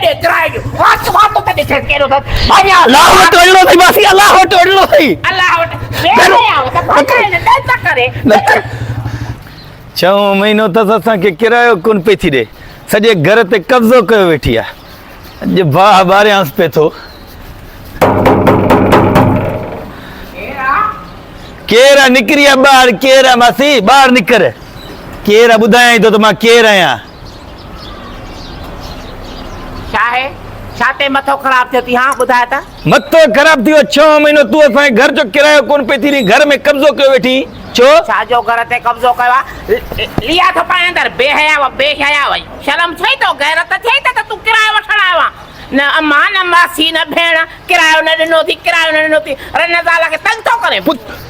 हेॾे किराए जो वात वात ते ॾिसे कहिड़ो अथसि भाॼा अलाह वटि वञिणो अथई मासी अलाह वटि वञिणो अथई अलाह वटि वेठे आयो त भाॼा हिन ॾे त करे 6 महीनो त असांखे किरायो कोन पई थी ॾे सॼे घर ते कब्ज़ो कयो वेठी आहे अॼु बाह ॿारियांसि पिए थो केरु आहे निकिरी आहे ॿाहिरि केरु आहे मासी ॿाहिरि निकर केरु आहे ॿुधायां थो त मां केरु आहियां छा आहे छा ते मथो ख़राबु थियो थी हा ॿुधाए त मथो ख़राबु थी वियो 6 महीनो तूं असांजे घर जो किरायो कोन पई थी ॾे घर में कब्ज़ो कयो वेठी छो छाजो घर ते कब्ज़ो कयो आहे लिया थो पाए अंदरि बेहया वई शर्म छई तो गैरत छई त तूं किरायो वठण आयो आहे न अम्मा न मासी न भेण किरायो न ॾिनो थी अरे नज़ाला खे तंग थो करे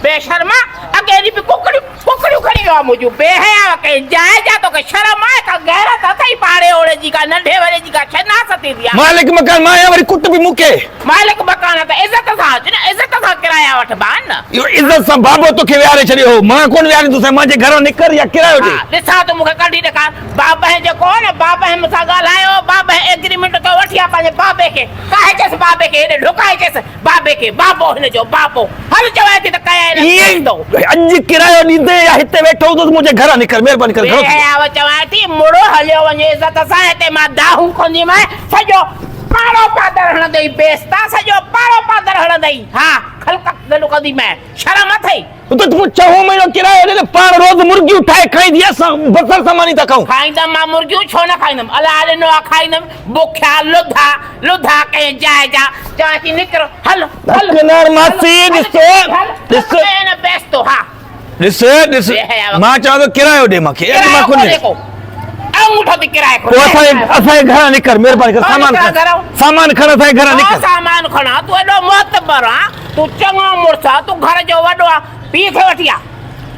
बेशर्मा अॻे ॾींहुं बि कुकड़ियूं खणी वियो आहे मुंहिंजूं बेहया कई जाए जा तोखे शर्म आहे का गैरत अथई पाड़े ओड़े जी का नंढे वॾे जी का शनास थी आहे मालिक मकान मां आहियां वरी कुट बि मूंखे मालिक मकान त इज़त सां अच न इज़त सां किराया वठबा न इहो इज़त सां बाबो तोखे विहारे छॾियो हो मां कोन विहारींदुसि मुंहिंजे घरों निकर या किरायो ॾे ॾिसां तूं मूंखे कढी ॾेखार बाबा जेको न बाबा मूंसां ॻाल्हायो बाबा एग्रीमेंट कयो वठी आहे पंहिंजे बाबे खे काहे चयसि बाबे खे हेॾे ढुकाए चयसि बाबे खे बाबो हिन जो बाबो हल चवां थी त कया अॼु किरायो ॾींदे या हिते वेठो हूंदुसि मुंहिंजे घरां निकर महिरबानी करे चवां थी मुड़ो हलियो वञे इज़त सां हिते मां दाहूं खोंदीमांइ सॼो पाड़ो पादर हणंदई बेस्ता सॼो पाड़ो पादर हणंदई हा खलक गॾु कंदीमांइ शर्म अथई तूं 6 महीनो किरायो ॾे पाण रोज़ मुर्गियूं ठाहे खाईंदी असां बसर सामानी था खाऊं खाईंदमि मां मुर्गियूं छो न खाईंदमि अलाह ॾिनो आहे खाईंदमि बुखिया लुधा कंहिं जाइ जा चवां थी निकिरो हल मासी ॾिसो न बेस्तो हा ॾिस मां चवां थो किरायो ॾे मूंखे मां कोन अंगूठो थी किराए को असांजे घरां निकर महिरबानी कर सामान खण असांजे घरां निकर सामान खणा तूं एॾो मोतबर आहे तूं चङो मुड़ुस आहे तूं घर जो वॾो आहे पीउ खे वठी आ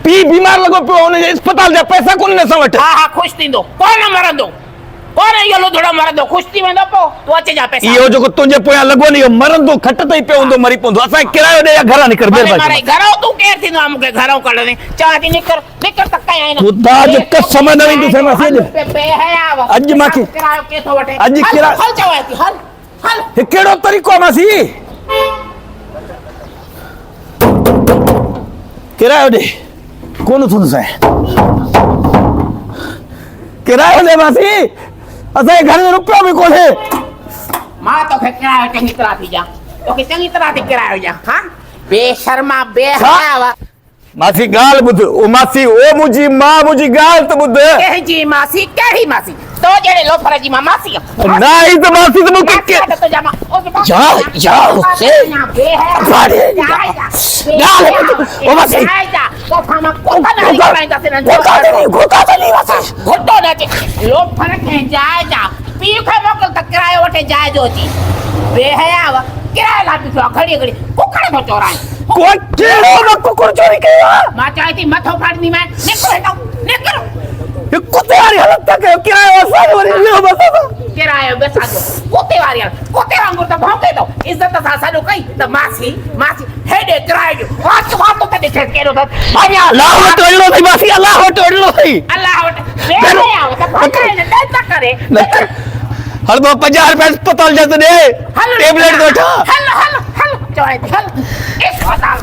पीउ बीमार लॻो पियो हुनजे अस्पताल जा पैसा कोन असां वटि हा ख़ुशि थींदो कोन मरंदो कोन इहो लुधड़ो मरंदो ख़ुशि थी वेंदो पोइ तूं अचिजां पैसा इहो जेको तुंहिंजे पोयां लॻो न इहो मरंदो खट ते ई पियो हूंदो मरी पवंदो असांखे किरायो ॾे या घरां निकर महिरबानी घरों तूं केरु थींदो आहे मूंखे घरों कढणे चवां थी निकर त कयां ख़ुदा जो कसम न वेंदुसि मासी अॼु मूंखे किरायो केथो वठे अॼु किरायो हल चवां थी हल हे कहिड़ो तरीक़ो आहे मासी किरायो ॾे कोन थींदुसि किरायो ॾे मासी असांजे घर में रुपयो बि कोन्हे मां तोखे किरायो चङी तरह थी ॾियां तोखे चङी तरह थी किरायो ॾियां हा बेशर्मा बेहया मासी ॻाल्हि ॿुध ओ मासी ओ मुंहिंजी मां मुंहिंजी ॻाल्हि त ॿुध कंहिंजी मासी कहिड़ी मासी तो जहिड़े लोफर जी मां मासी न ई त मासी त मूंखे लोफर खे जाइ जा पीउ खे मोकिल त किरायो वठे जाइ जो अची बेहया किरायो लाइ थियो घड़ी घड़ी कुकड़ थो चोराए कुकुर चोरी कयो मां चाहे थी मथो फाड़नी मैं निकरो कुत्ते वारी हालत तक किरायो असां वरी लियो बस किरायो बेसा जो कुत्ते वारी कुत्ते वांगुर त भौंके तो इज्जत सां साडो कई त मासी हेडे किरायो जो वात ते ॾिसे कहिड़ो अथसि भाॼा अलाह वटि वञिणो अथई मासी अलाह वटि वञिणो अथई अलाह वटि वेठे आयो त भाॼा हिन ॾे त करे हल 50 रुपया अस्पताल जा त ॾे टेबलेट वठा हल चवां थी हल अस्पताल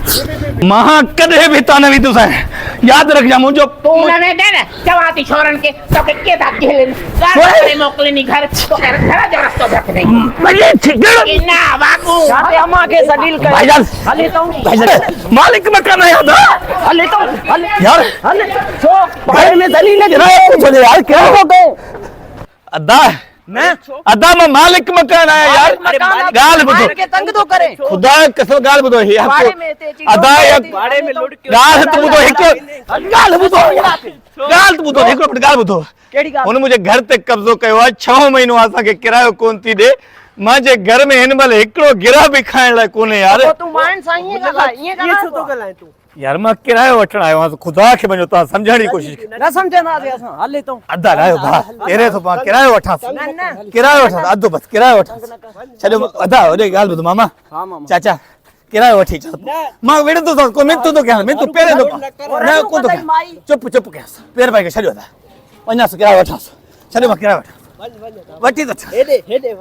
मां कॾहिं बि त न वेंदुसि यादि रखजां मुंहिंजो तूं न वेंदे न चवां थी छोरनि खे तोखे के था झेलनि गाड़ी मोकिलनी घर तोखे घर जो रस्तो ढक नहीं ना वागू छाते अम्मा के सडील कर भाईजान हले तो मालिक मकान आया था हले तो यार हले सो भाई में दलील है बोले यार क्या हो गए अदा मैं अदा में मालिक मकान आया यार गाल बुधो के तंग तो करे खुदा कसम गाल बुधो यार अदा बाड़े में लुट के गाल तो बुधो एक गाल बुधो गाल तो बुधो एक गाल बुधो केड़ी गाल उन मुझे घर ते कब्जो कयो 6 महीनो असा के किरायो कोन थी दे मांजे घर में हिन मल एकड़ो गिरा भी खाइण ला कोने यार तू मान साईं ये छो तो गलाए तू यार मां किरायो वठण आयो आं खुदा के वञो ता समझण जी कोशिश न समझंदासीं असां हले तो अदा लायो भा तेरे तो पा किरायो वठास किरायो वठास अधो बस किरायो वठास छडो अदा ओडे गाल बुध मामा हां मामा चाचा किरायो वठी मां वेड़ तो को मैं तो क्या मैं तो पेरे दो ना को तो चुप क्या पेर भाई के छडो अदा वञास किरायो वठास छडो मां किरायो वठास वठी तो हेडे